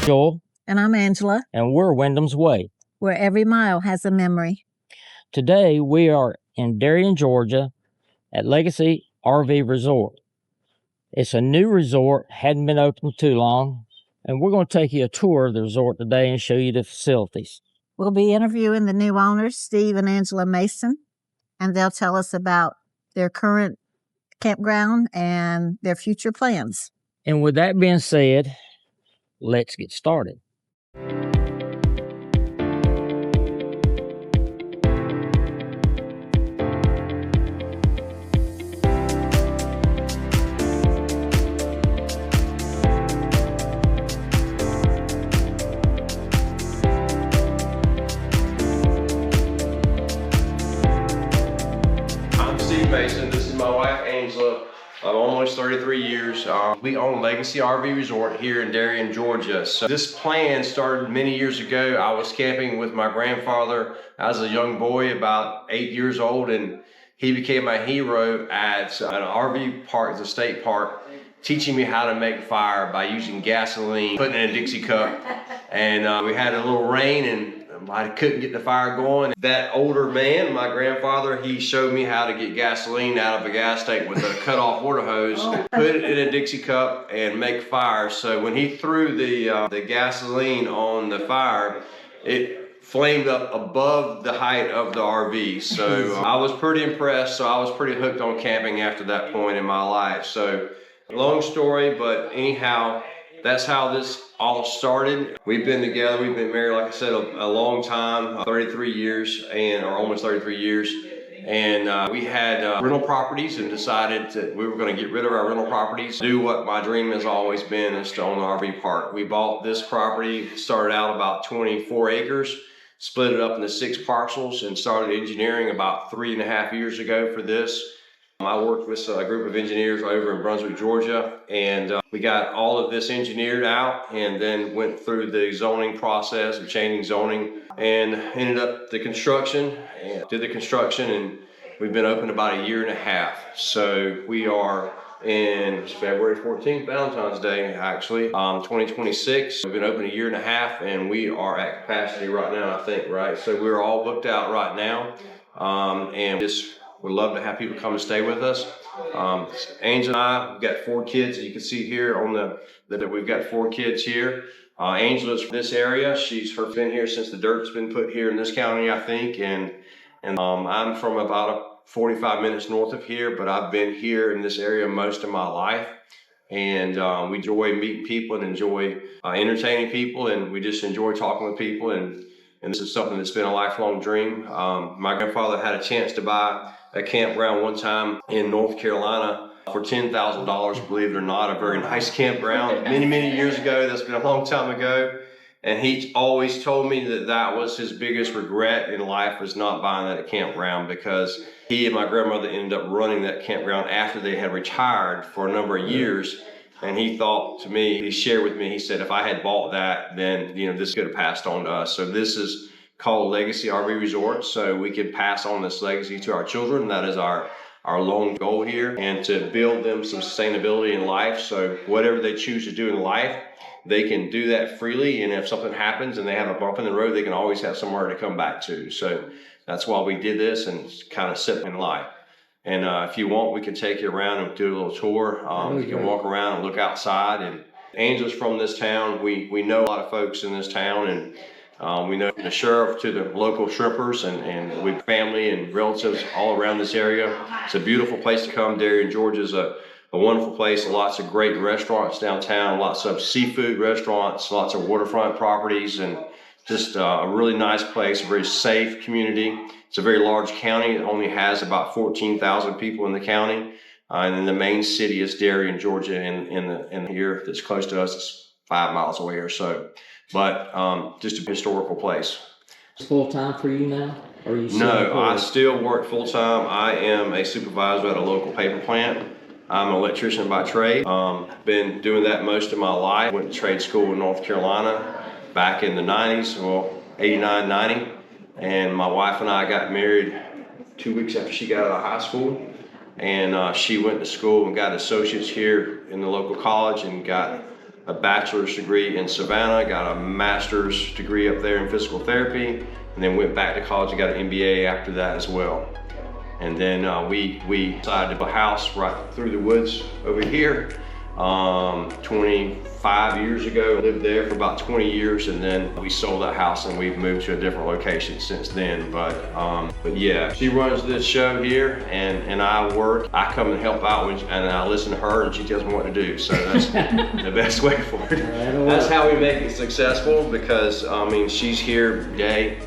Joel. And I'm Angela. And we're Wyndham's Way, where every mile has a memory. Today we are in Darien, Georgia at Legacy RV Resort. It's a new resort, hadn't been open too long, and we're going to take you a tour of the resort today and show you the facilities. We'll be interviewing the new owners, Steve and Angela Mason, and they'll tell us about their current campground and their future plans. And with that being said, let's get started. Mason. This is my wife Angela of almost 33 years. We own Legacy RV Resort here in Darien, Georgia. So this plan started many years ago. I was camping with my grandfather as a young boy, about 8 years old, and he became my hero at an RV park, the state park, teaching me how to make fire by using gasoline, putting it in a Dixie cup. And we had a little rain and I couldn't get the fire going. That older man, my grandfather, he showed me how to get gasoline out of a gas tank with a cut-off water hose, put it in a Dixie cup, and make fire. So when he threw the gasoline on the fire, it flamed up above the height of the RV. So I was pretty impressed. So I was pretty hooked on camping after that point in my life. So long story, but anyhow, that's how this all started. We've been together, we've been married, like I said, a long time, 33 years, or almost 33 years. And we had rental properties and decided that we were going to get rid of our rental properties, do what my dream has always been, is to own an RV park. We bought this property, started out about 24 acres, split it up into 6 parcels, and started engineering about 3.5 years ago for this. I worked with a group of engineers over in Brunswick, Georgia, and we got all of this engineered out and then went through the zoning process of changing zoning and ended up the construction and did the construction, and we've been open about 1.5 years. So we are in February 14th, Valentine's Day, actually, 2026. We've been open 1.5 years and we are at capacity right now, I think, right? So we're all booked out right now, and just would love to have people come and stay with us. Angel and I, we've got 4 kids. As you can see here on that we've got 4 kids here. Angela's from this area. She's been here since the dirt's been put here in this county, I think. And I'm from about 45 minutes north of here, but I've been here in this area most of my life. And we enjoy meeting people and enjoy entertaining people, and we just enjoy talking with people. And this is something that's been a lifelong dream. My grandfather had a chance to buy a campground one time in North Carolina for $10,000, believe it or not, a very nice campground many years ago. That's been a long time ago. And he always told me that was his biggest regret in life, was not buying that campground, because he and my grandmother ended up running that campground after they had retired for a number of years. And he thought to me, he shared with me, he said, if I had bought that, then this could have passed on to us. So this is called Legacy RV Resort, so we can pass on this legacy to our children. That is our long goal here, and to build them some sustainability in life. So whatever they choose to do in life, they can do that freely, and if something happens and they have a bump in the road, they can always have somewhere to come back to. So that's why we did this, and kind of sit in life. And if you want, we can take you around and do a little tour. You can walk around and look outside. And Angela's from this town. We know a lot of folks in this town, and we know the sheriff to the local shrimpers, and we have family and relatives all around this area. It's a beautiful place to come. Darien, Georgia is a wonderful place. Lots of great restaurants downtown, lots of seafood restaurants, lots of waterfront properties, and just a really nice place, a very safe community. It's a very large county. It only has about 14,000 people in the county. And then the main city is Darien, Georgia, in here that's close to us. It's 5 miles away or so. But just a historical place. Full time for you now? Or are you still No, employed? I still work full time. I am a supervisor at a local paper plant. I'm an electrician by trade. Been doing that most of my life. Went to trade school in North Carolina back in the 90s, well, 89, 90. And my wife and I got married 2 weeks after she got out of high school. And she went to school and got associates here in the local college and got a bachelor's degree in Savannah, got a master's degree up there in physical therapy, and then went back to college and got an MBA after that as well. And then we decided to buy a house right through the woods over here 25 years ago. Lived there for about 20 years, and then we sold that house and we've moved to a different location since then. But yeah, she runs this show here, and I work. I come and help out, and I listen to her, and she tells me what to do. So that's the best way for it. That's how we make it successful, because I mean, she's here every day,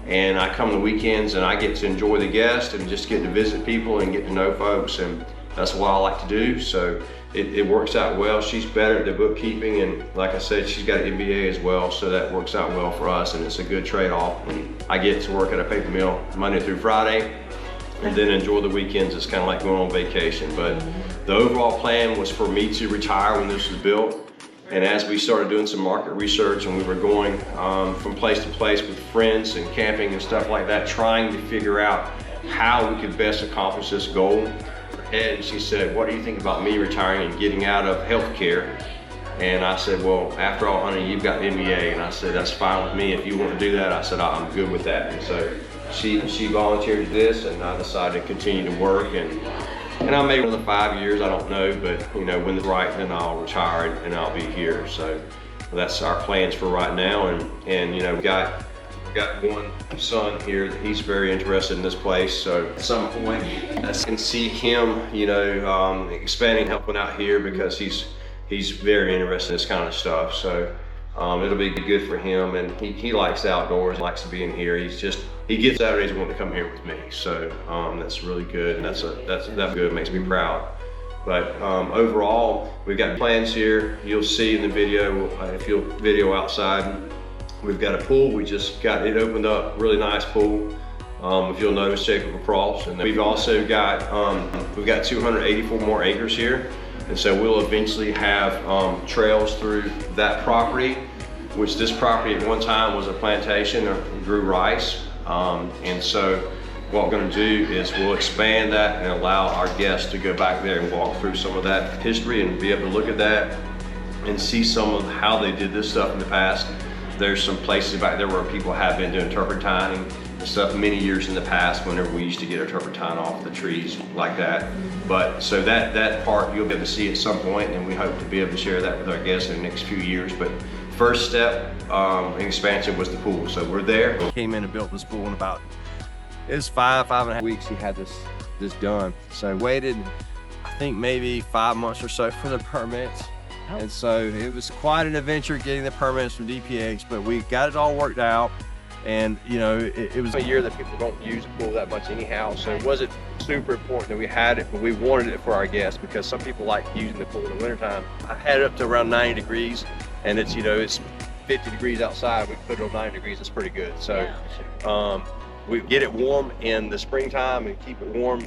and I come the weekends and I get to enjoy the guests and just get to visit people and get to know folks, and that's what I like to do. So it works out well. She's better at the bookkeeping, and like I said, she's got an MBA as well, so that works out well for us, and it's a good trade-off. And I get to work at a paper mill Monday through Friday, and then enjoy the weekends. It's kind of like going on vacation. But the overall plan was for me to retire when this was built. And as we started doing some market research, and we were going from place to place with friends and camping and stuff like that, trying to figure out how we could best accomplish this goal. And she said, what do you think about me retiring and getting out of healthcare? And I said, well, after all, honey, you've got the MBA. And I said, that's fine with me. If you want to do that, I said, I'm good with that. And so she volunteered to this, and I decided to continue to work. And I may another 5 years, I don't know, but you know, when it's right, then I'll retire and I'll be here. So that's our plans for right now. And you know, we got one son here that he's very interested in this place. So at some point, I can see him, you know, expanding, helping out here, because he's very interested in this kind of stuff. So it'll be good for him, and he likes the outdoors, likes to be in here. He gets Saturdays wanting to come here with me. So that's really good, and that's good, makes me proud. But overall, we've got plans here. You'll see in the video, if you'll video outside, we've got a pool. We just got it opened up, really nice pool. If you'll notice, shape of a cross. And we've also got, we've got 284 more acres here. And so we'll eventually have trails through that property, which this property at one time was a plantation, grew rice. And so what we're going to do is we'll expand that and allow our guests to go back there and walk through some of that history and be able to look at that and see some of how they did this stuff in the past. There's some places back there where people have been doing turpentine and stuff many years in the past, whenever we used to get our turpentine off the trees like that. But so that part you'll be able to see at some point, and we hope to be able to share that with our guests in the next few years. But first step in expansion was the pool. So we're there. We came in and built this pool in about, it was 5.5 weeks he had this done. So waited, I think maybe 5 months or so for the permits. And so it was quite an adventure getting the permits from DPH, but we got it all worked out. And you know, it was a year that people don't use the pool that much anyhow, so it wasn't super important that we had it, but we wanted it for our guests, because some people like using the pool in the wintertime. I had it up to around 90 degrees, and it's, you know, it's 50 degrees outside. We put it on 90 degrees, it's pretty good. So we get it warm in the springtime and keep it warm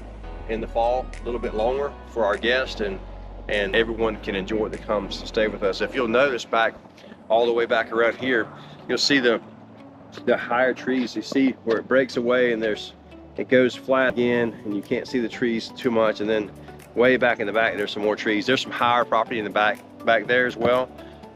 in the fall a little bit longer for our guests, and everyone can enjoy it that comes to stay with us. If you'll notice, back all the way back around here, you'll see the higher trees. You see where it breaks away and it goes flat again, and you can't see the trees too much. And then way back in the back, there's some more trees. There's some higher property in the back there as well.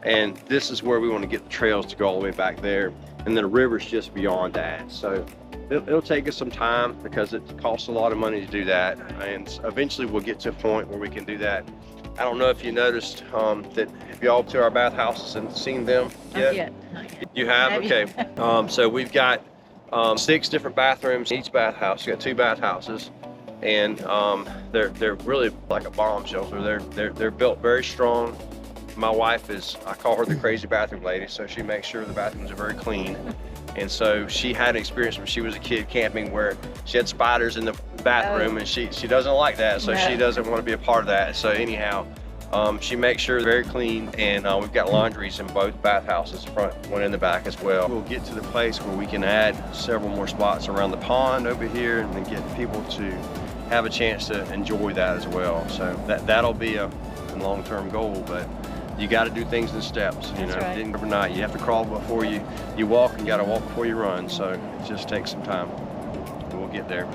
And this is where we want to get the trails to go all the way back there. And then the river's just beyond that. So it'll take us some time, because it costs a lot of money to do that. And eventually we'll get to a point where we can do that. I don't know if you noticed that, if y'all to our bathhouses and seen them yet? Not yet. You have? Okay. So we've got 6 different bathrooms in each bathhouse. We've got 2 bathhouses, and they're really like a bomb shelter. They're built very strong. My wife I call her the crazy bathroom lady, so she makes sure the bathrooms are very clean. And so she had an experience when she was a kid camping where she had spiders in the bathroom, and she doesn't like that, so she doesn't want to be a part of that. So anyhow, she makes sure they're very clean, and we've got laundries in both bathhouses, front one in the back as well. We'll get to the place where we can add several more spots around the pond over here, and then get people to have a chance to enjoy that as well. So that'll be a long-term goal, but you got to do things in steps. You know, right. Overnight, you have to crawl before you walk, and you got to walk before you run. So it just takes some time. We'll get there.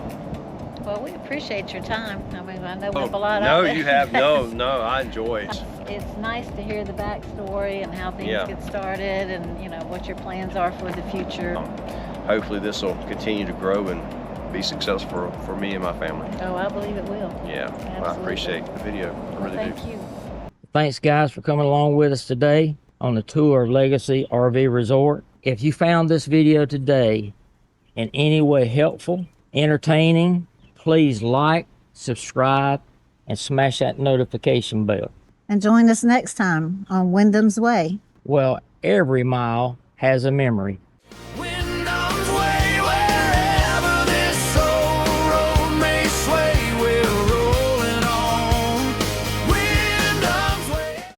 Well, we appreciate your time. I mean, I know we have a lot No, of it. you have, no, I enjoy it. It's nice to hear the backstory and how things Yeah. get started and, you know, what your plans are for the future. Hopefully this will continue to grow and be successful for me and my family. Oh, I believe it will. Yeah, well, I Absolutely. appreciate the video. I really do. Thank you. Thanks, guys, for coming along with us today on the tour of Legacy RV Resort. If you found this video today in any way helpful, entertaining, please like, subscribe, and smash that notification bell. And join us next time on Wyndham's Way. Well, every mile has a memory.